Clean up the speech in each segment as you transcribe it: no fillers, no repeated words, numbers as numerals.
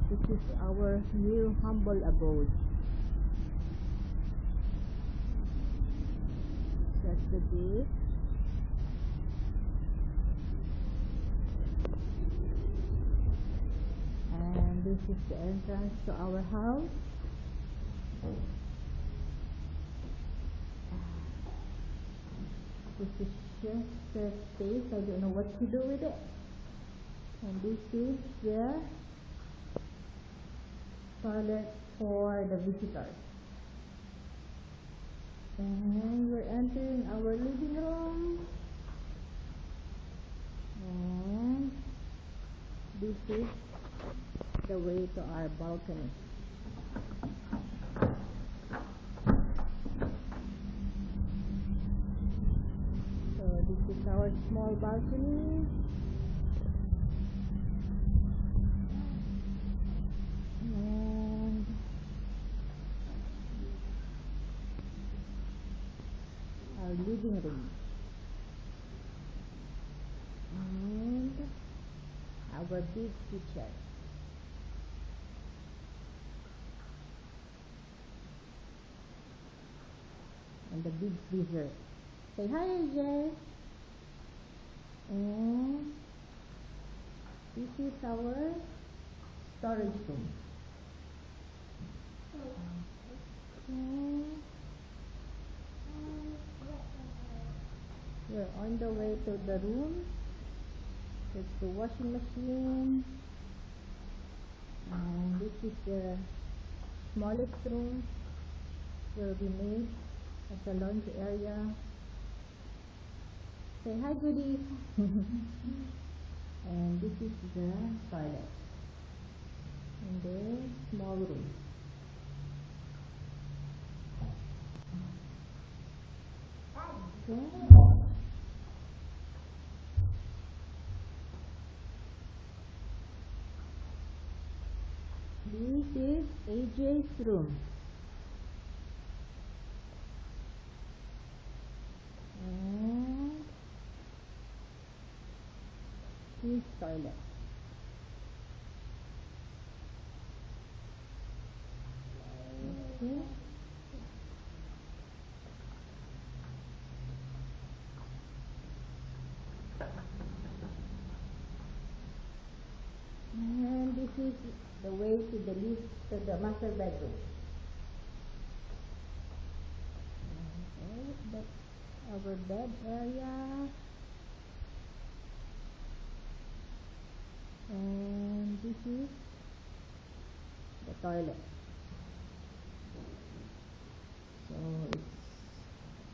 This is our new humble abode. That's the gate. And this is the entrance to our house. This is just the space. I don't know what to do with it. And this is the toilet for the visitors. And we're entering our living room. And this is the way to our balcony. So this is our small balcony. And our living room. And our big kitchen. And the big freezer. Say hi, AJ. And this is our storage room. Okay. We're on the way to the room. There's the washing machine. And this is the smallest room. Will be made as a laundry area. Say hi, goodies. And this is the toilet in the small room. Okay. This is AJ's room. And his toilet. Okay. And this is the way to the lift to the master bedroom. Okay, that's our bed area. And this is the toilet. So it's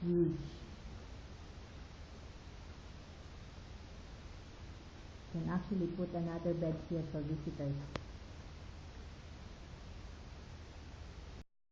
huge. You can actually put another bed here for visitors.